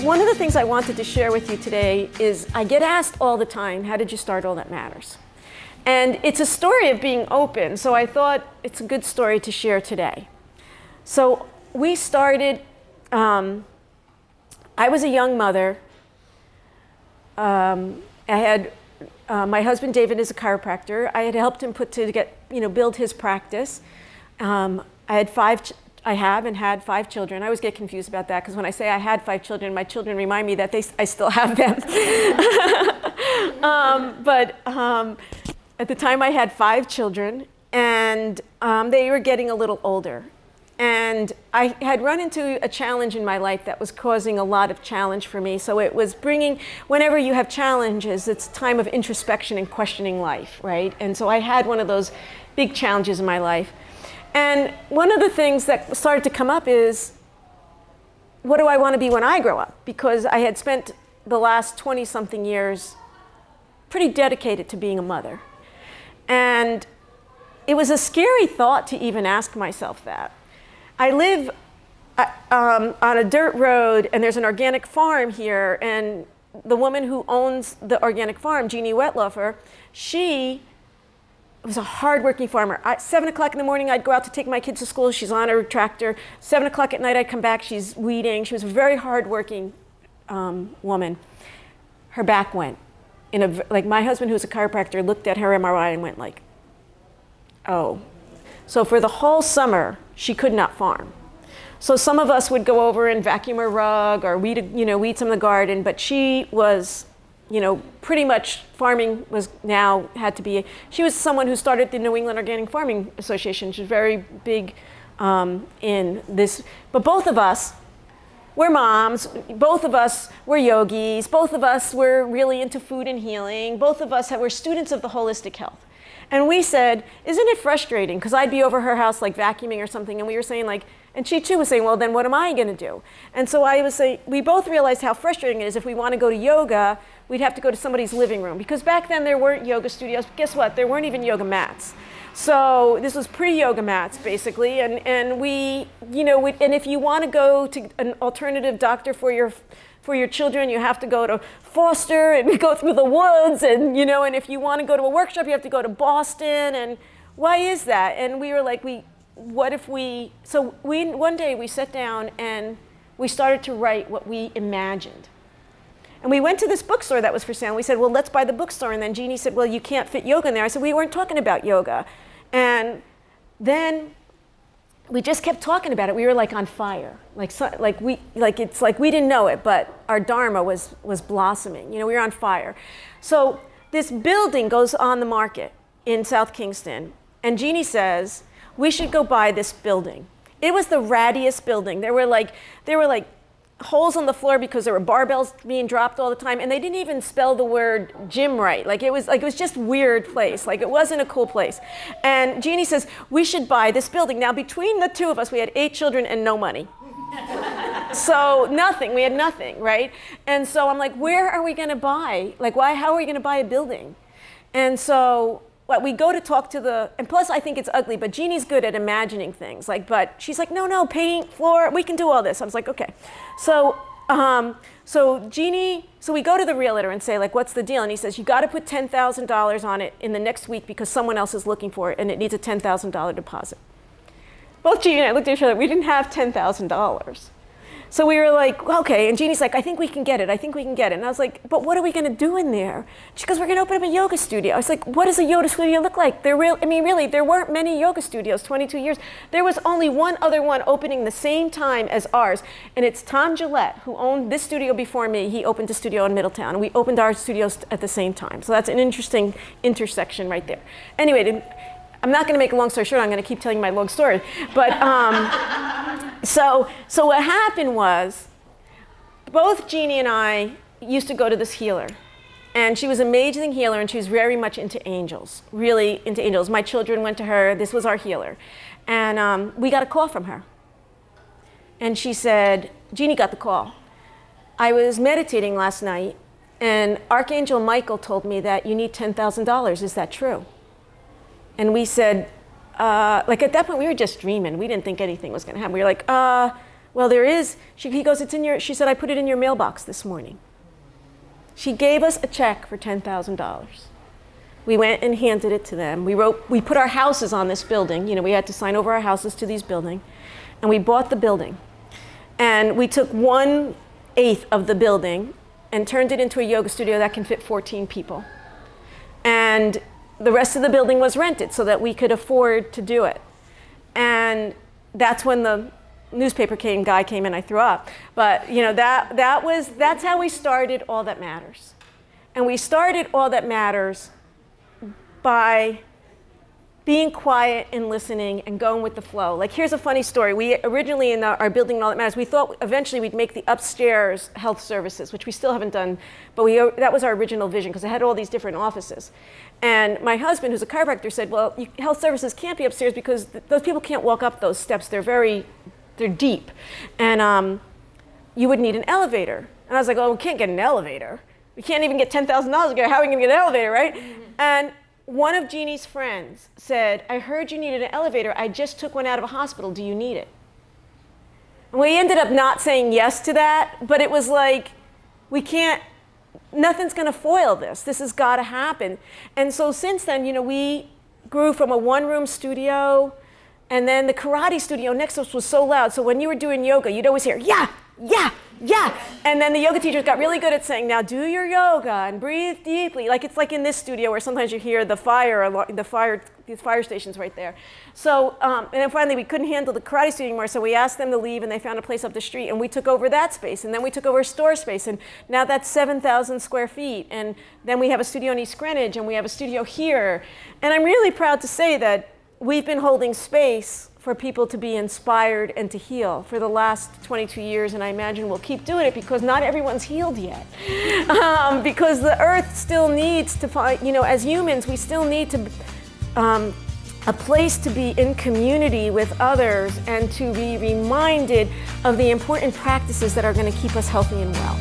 One of the things I wanted to share with you today is I get asked all the time, how did you start All That Matters? And it's a story of being open, so I thought it's a good story to share today. So we started, I was a young mother. I had, my husband David is a chiropractor. I had helped him build his practice. I have and had 5 children. I always get confused about that because when I say I had 5 children, my children remind me that I still have them. But at the time I had 5 children, and they were getting a little older. And I had run into a challenge in my life that was causing a lot of challenge for me. So it was bringing, whenever you have challenges, it's a time of introspection and questioning life, right? And so I had one of those big challenges in my life. And one of the things that started to come up is, what do I want to be when I grow up? Because I had spent the last 20-something years pretty dedicated to being a mother. And it was a scary thought to even ask myself that. I live on a dirt road, and there's an organic farm here, and the woman who owns the organic farm, Jeannie Wetlofer, she was a hardworking farmer. 7 o'clock in the morning, I'd go out to take my kids to school. She's on her tractor. 7 o'clock at night, I'd come back. She's weeding. She was a very hardworking woman. Her back went. Like my husband, who's a chiropractor, looked at her MRI and went like, oh. So for the whole summer, she could not farm. So some of us would go over and vacuum her rug or weed some of the garden, but she was, pretty much farming had to be, she was someone who started the New England Organic Farming Association. She's very big in this. But both of us were moms, both of us were yogis, both of us were really into food and healing, both of us were students of the holistic health. And we said, isn't it frustrating? Because I'd be over her house like vacuuming or something, and we were saying like, and she too was saying, well, then what am I going to do? And so I was saying, we both realized how frustrating it is. If we want to go to yoga, we'd have to go to somebody's living room. Because back then there weren't yoga studios. But guess what? There weren't even yoga mats. So this was pre-yoga mats, basically. And and if you want to go to an alternative doctor for your children, you have to go to Foster and go through the woods. And and if you want to go to a workshop, you have to go to Boston. And why is that? And we were like, one day we sat down and we started to write what we imagined. And we went to this bookstore that was for sale. And we said, well, let's buy the bookstore. And then Jeannie said, well, you can't fit yoga in there. I said, we weren't talking about yoga. And then we just kept talking about it. We were like on fire. It's like we didn't know it, but our dharma was blossoming. We were on fire. So this building goes on the market in South Kingston. And Jeannie says, we should go buy this building. It was the rattiest building. There were like holes on the floor because there were barbells being dropped all the time, and they didn't even spell the word gym right. It was just weird place. It wasn't a cool place. And Jeannie says, we should buy this building. Now between the two of us, we had 8 children and no money. So nothing, we had nothing, right? And so I'm like, where are we gonna buy? How are we gonna buy a building? And so we go to talk to and plus I think it's ugly, but Jeannie's good at imagining things. But she's like, no, paint, floor, we can do all this. I was like, okay. So we go to the realtor and say, what's the deal? And he says, you got to put $10,000 on it in the next week because someone else is looking for it and it needs a $10,000 deposit. Both Jeannie and I looked at each other, we didn't have $10,000. So we were like, okay. And Jeannie's like, I think we can get it. And I was like, but what are we going to do in there? She goes, we're going to open up a yoga studio. I was like, what does a yoga studio look like? Really, there weren't many yoga studios, 22 years. There was only one other one opening the same time as ours. And it's Tom Gillette, who owned this studio before me. He opened a studio in Middletown. And we opened our studios at the same time. So that's an interesting intersection right there. Anyway, I'm not going to make a long story short. I'm going to keep telling my long story. But so what happened was, both Jeannie and I used to go to this healer. And she was an amazing healer, and she was very much into angels, really into angels. My children went to her. This was our healer. And we got a call from her. And she said, Jeannie got the call. I was meditating last night, and Archangel Michael told me that you need $10,000. Is that true? And we said, at that point, we were just dreaming. We didn't think anything was going to happen. We were like, Well, there is. He goes, it's in your, she said, I put it in your mailbox this morning. She gave us a check for $10,000. We went and handed it to them. We put our houses on this building. You know, we had to sign over our houses to these buildings. And we bought the building. And we took 1/8 of the building and turned it into a yoga studio that can fit 14 people. And the rest of the building was rented so that we could afford to do it. And that's when the newspaper guy came and I threw up. But you know, that's how we started All That Matters. And we started All That Matters by being quiet and listening and going with the flow. Like, here's a funny story. We originally, in our building All That Matters, we thought eventually we'd make the upstairs health services, which we still haven't done, but that was our original vision because it had all these different offices. And my husband, who's a chiropractor, said, well, health services can't be upstairs because those people can't walk up those steps. They're deep. And you would need an elevator. And I was like, oh, we can't get an elevator. We can't even get $10,000 together. How are we going to get an elevator, right? Mm-hmm. And one of Jeannie's friends said, I heard you needed an elevator. I just took one out of a hospital. Do you need it? And we ended up not saying yes to that, but it was like, nothing's going to foil this. This has got to happen. And so since then, you know, we grew from a one-room studio, and then the karate studio next to us was so loud. So when you were doing yoga, you'd always hear, yeah, yeah, yeah. And then the yoga teachers got really good at saying, now do your yoga and breathe deeply. Like, it's like in this studio where sometimes you hear these fire stations right there. So, and then finally we couldn't handle the karate studio anymore, so we asked them to leave and they found a place up the street and we took over that space. And then we took over store space, and now that's 7,000 square feet. And then we have a studio in East Greenwich and we have a studio here. And I'm really proud to say that we've been holding space for people to be inspired and to heal for the last 22 years, and I imagine we'll keep doing it because not everyone's healed yet. Because the earth still needs to find, you know, as humans, we still need to, a place to be in community with others and to be reminded of the important practices that are going to keep us healthy and well.